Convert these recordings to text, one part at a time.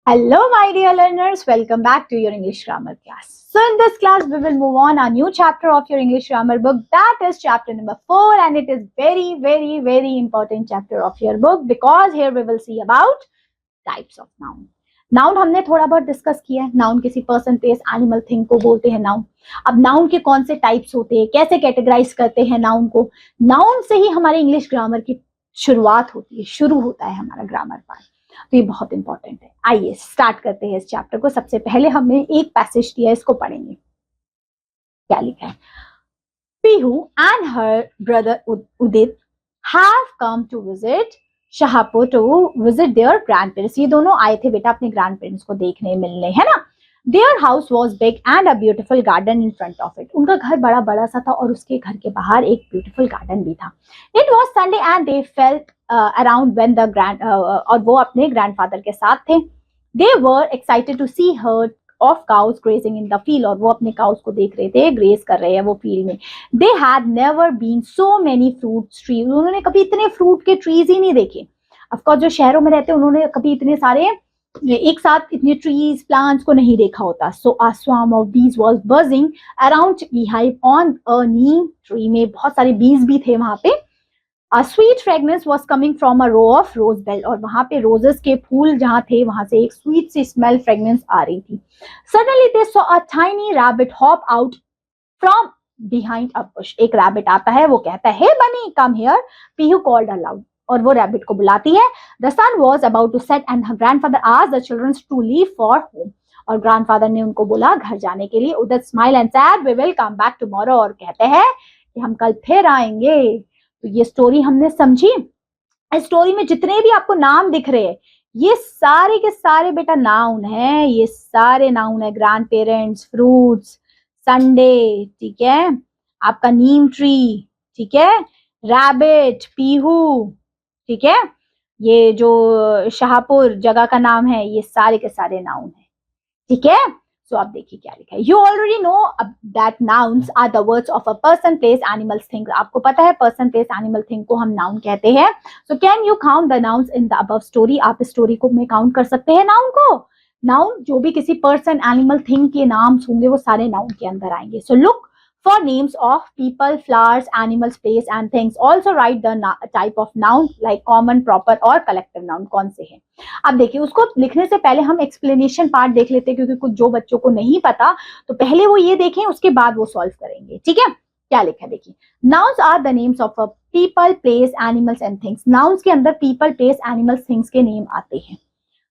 Hello, my dear learners. Welcome back to your English grammar class. So, in this class, we will move on a new chapter of your English grammar book. That is chapter number 4, and it is very important chapter of your book because here we will see about types of noun. Noun हमने थोड़ा बहुत discuss किया है. Noun किसी person place animal thing को बोलते हैं noun. अब नाउन के कौन से टाइप्स होते हैं, कैसे कैटेगराइज करते हैं नाउन को. नाउन से ही हमारे इंग्लिश ग्रामर की शुरुआत होती है, शुरू होता है हमारा ग्रामर पार्ट. तो ये बहुत इंपॉर्टेंट है. आइए स्टार्ट करते हैं इस चैप्टर को. सबसे पहले हमने एक पैसेज दिया है, इसको पढ़ेंगे. क्या लिखा है? Pihu and her brother Udit have come to visit Shahpur to visit their grandparents. ये दोनों आए थे बेटा अपने ग्रैंड पेरेंट्स को देखने मिलने, है ना. Their house was big and a beautiful garden in front of it. उनका घर बड़ा बड़ा सा था और उसके घर के बाहर एक ब्यूटिफुल गार्डन भी था. It was Sunday and they felt around when the और वो अपने ग्रैंडफादर के साथ थे. They were excited to see herd of cows grazing in the field. और वो अपने काउज को देख रहे थे, ग्रेज कर रहे हैं वो फील्ड में. They had never been so many fruit trees. उन्होंने कभी इतने फ्रूट के ट्रीज ही नहीं देखे. ऑफकोर्स जो शहरों में रहते हैं उन्होंने कभी इतने सारे एक साथ इतने ट्रीज प्लांट्स को नहीं देखा होता. सो अ स्वार्म ऑफ बीज was buzzing around beehive on a Neem tree. में बहुत सारे बीज भी थे वहां पे. A sweet fragrance was coming from a row of rose bell. और वहां पे रोजेस के फूल जहां थे वहां से एक स्वीट सी स्मेल फ्रेग्रेंस आ रही थी. Suddenly they saw a tiny rabbit hop out from behind a bush. एक रैबिट आता है, वो कहता है, "Hey bunny, come here." Pihu called aloud. और वो रैबिट को बुलाती है. The sun was about to set and her grandfather asked the children to leave for home. और ग्रैंडफादर ने उनको बोला घर जाने के लिए. Udit smile and said, "We will come back tomorrow." और कहते हैं कि हम कल फिर आएंगे. तो ये स्टोरी हमने समझी. इस स्टोरी में जितने भी आपको नाम दिख रहे हैं ये सारे के सारे बेटा नाउन है. ये सारे नाउन है. ग्रैंड पेरेंट्स, फ्रूट्स, संडे, ठीक है, आपका नीम ट्री, ठीक है, रैबिट, पीहू, ठीक है, ये जो शाहपुर जगह का नाम है, ये सारे के सारे नाउन है. ठीक है. सो आप देखिए क्या लिखा है. You already know that nouns are the words of a person, place, animals, thing. आपको पता है पर्सन, प्लेस, एनिमल, थिंग को हम नाउन कहते हैं. So can you count the nouns in the above story. आप इस स्टोरी को में काउंट कर सकते हैं नाउन को. नाउन जो भी किसी पर्सन, एनिमल, थिंग के नाम होंगे वो सारे नाउन के अंदर आएंगे. So look for names of people, flowers, animals, place and things. Also write the type of noun like common, proper और collective noun कौन से हैं. अब देखिए उसको लिखने से पहले हम explanation part देख लेते हैं क्योंकि कुछ जो बच्चों को नहीं पता तो पहले वो ये देखें उसके बाद वो solve करेंगे. ठीक है. क्या लिखा है देखिए. Nouns are the names of a people, place, animals and things. Nouns के अंदर people, place, animals, things के नेम आते हैं.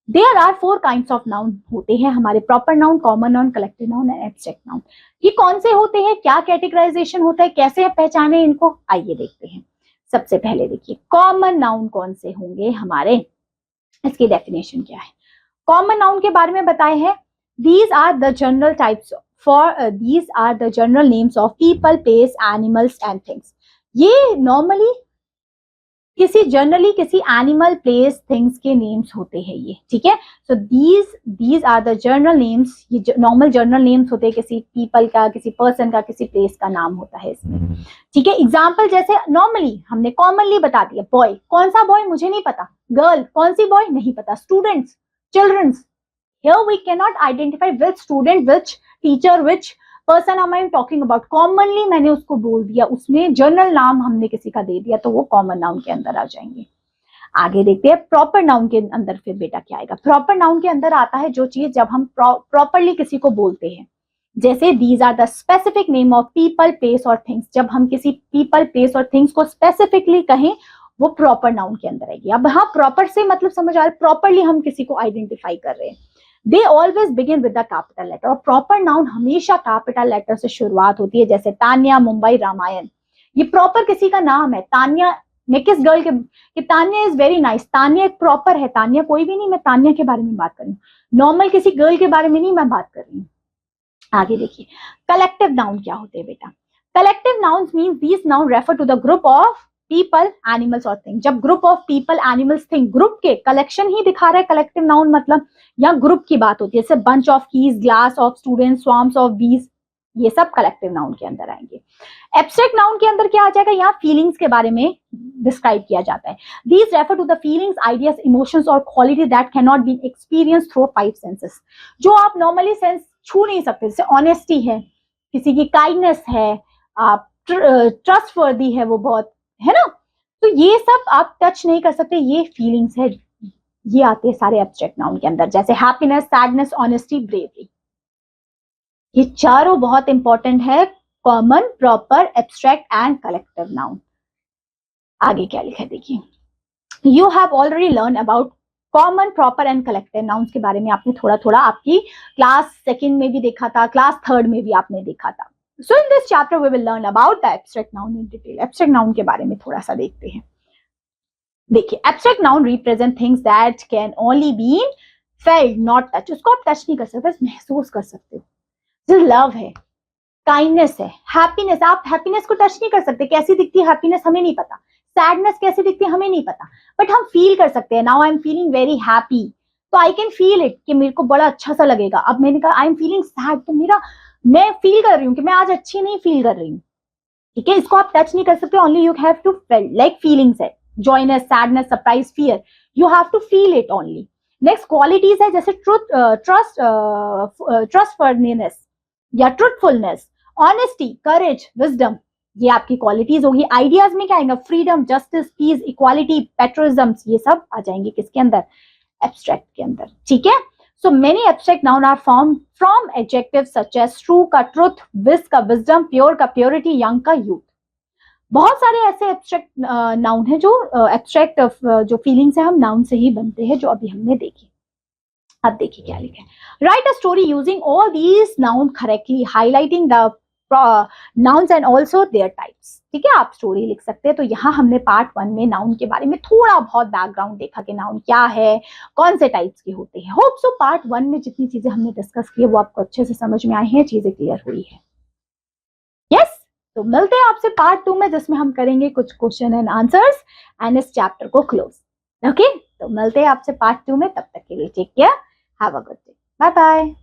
There are 4 kinds of noun होते हैं हमारे. Proper noun, common noun, collective noun and abstract noun. ये कौन से होते हैं, क्या कैटेगराइजेशन होता है, कैसे पहचाने इनको, आइए देखते हैं. सबसे पहले देखिए कॉमन नाउन कौन से होंगे हमारे. इसकी डेफिनेशन क्या है. कॉमन नाउन के बारे में बताए हैं. These are the general types these are the general names of people, place, animals and things. ये नॉर्मली किसी एनिमल, प्लेस, थिंग्स के नेम्स होते हैं ये. ठीक है. So these are the general names. ये नॉर्मल जर्नल नेम्स होते हैं. किसी पीपल का, किसी पर्सन का, किसी प्लेस का नाम होता है इसमें. ठीक है. एग्जाम्पल जैसे नॉर्मली हमने कॉमनली बता दिया. बॉय, कौन सा बॉय मुझे नहीं पता. गर्ल, कौन सी बॉय नहीं पता. Students, childrens. Here we cannot identify which student, which teacher, which person am I talking about. Commonly मैंने उसको बोल दिया, उसमें जनरल नाम हमने किसी का दे दिया तो वो कॉमन नाउन के अंदर आ जाएंगे. आगे देखते हैं प्रॉपर नाउन के अंदर फिर बेटा क्या आएगा. प्रॉपर नाउन के अंदर आता है जो चीज जब हम प्रॉपरली किसी को बोलते हैं. जैसे these are the specific name of people, place और थिंग्स. जब हम किसी पीपल, प्लेस और थिंग्स को स्पेसिफिकली कहें वो प्रॉपर नाउन के अंदर आएगी. अब हाँ प्रॉपर से मतलब समझ आ रहा है, प्रॉपरली हम किसी को आइडेंटिफाई कर रहे हैं. They always begin with the capital letter. और प्रॉपर नाउन हमेशा कैपिटल लेटर से शुरुआत होती है. जैसे तान्या, मुंबई, रामायण. ये प्रॉपर किसी का नाम है. तान्या मैं किस गर्ल के Tanya is very nice. Tanya एक प्रॉपर है. तान्या कोई भी नहीं, मैं तान्या के बारे में बात कर रही हूँ. नॉर्मल किसी गर्ल के बारे में नहीं मैं बात कर रही हूँ. आगे देखिए कलेक्टिव नाउन क्या होते हैं बेटा. Collective nouns means these noun refer to the group of people, animals और थिंग. जब group of people, animals, thing, group के कलेक्शन ही दिखा रहा है कलेक्टिव नाउन मतलब, या ग्रुप की बात होती है. जैसे bunch of keys, glass of students, swarms of बीज. ये सब कलेक्टिव नाउन के अंदर आएंगे। एब्स्ट्रैक्ट नाउन के अंदर क्या आ जाएगा, यहाँ फीलिंग्स के बारे में डिस्क्राइब किया जाता है। These refer to the feelings, ideas, emotions और quality that can not be experience through 5 senses, जो आप नॉर्मली सेंस छू नहीं सकते। जैसे ऑनेस्टी है, किसी की काइंडनेस है, आप ट्रस्टवर्दी है वो बहुत, है ना, तो ये सब आप टच नहीं कर सकते, ये फीलिंग्स है, ये आते हैं सारे एब्स्ट्रैक्ट नाउन के अंदर। जैसे हैप्पीनेस, सैडनेस, ऑनेस्टी, ब्रेवरी, ये चारों बहुत इंपॉर्टेंट है, common, proper, abstract and collective noun. आगे क्या लिखा है देखिए, you have already learn about common, proper and collective nouns के बारे में आपने थोड़ा थोड़ा आपकी क्लास 2nd में भी देखा था, क्लास 3rd में भी आपने देखा था। So in this chapter we will learn about the abstract noun in detail. Abstract noun के बारे में थोड़ा सा देखते हैं। देखिए, abstract noun represent things that can only be felt not touch, उसको आप टच नहीं कर सकते, बस महसूस कर सकते हो। जैसे लव है, काइंडनेस है, हैप्पीनेस, आप हैप्पीनेस को टच नहीं कर सकते, कैसी दिखती है हैप्पीनेस हमें नहीं पता, सैडनेस कैसी दिखती है हमें नहीं पता, बट हम फील कर सकते हैं। Now I am feeling very happy, तो आई कैन फील इट कि मेरे को बड़ा अच्छा सा लगेगा। अब मैंने कहा आई एम फीलिंग सैड, तो मैं फील कर रही हूँ कि मैं आज अच्छी नहीं फील कर रही हूँ, ठीक है, इसको आप टच नहीं कर सकते, only you have to feel, like feelings है, joyness, sadness, surprise, fear, you have to feel it only. Next qualities है, जैसे ट्रस्टवर्दीनेस या ट्रुथफुलनेस, ऑनेस्टी, करेज, विजडम, ये आपकी क्वालिटीज होगी। आइडियाज में क्या आएगा, फ्रीडम, जस्टिस, पीस, इक्वालिटी, पेट्रिज्म, ये सब आ जाएंगे किसके अंदर, एब्स्ट्रैक्ट के अंदर, ठीक है। So many abstract noun are form from adjectives such as true का ट्रुथ, विज का विजडम, प्योर का प्योरिटी, यंग का यूथ। बहुत सारे ऐसे एब्स्ट्रैक्ट नाउन है जो एब्स्ट्रैक्ट जो फीलिंग्स है हम नाउन से ही बनते हैं, जो अभी हमने देखी। अब देखिए क्या लिखा है, right a story using all these noun correctly, highlighting the nouns and also there types, ठीक है, आप स्टोरी लिख सकते हैं। तो यहाँ हमने पार्ट 1 में नाउन के बारे में थोड़ा बहुत बैकग्राउंड देखा कि नाउन क्या है, कौन से टाइप्स के होते हैं। होप सो पार्ट 1 में जितनी चीजें हमने डिस्कस की है वो आपको अच्छे से समझ में आई हैं, चीजें क्लियर हुई है। यस, तो मिलते हैं आपसे पार्ट 2 में, जिसमें हम करेंगे कुछ क्वेश्चन एंड आंसर्स एंड इस चैप्टर को क्लोज। ओके, तो मिलते हैं आपसे पार्ट 2 में, तब तक के लिए take care, have a good day, bye bye.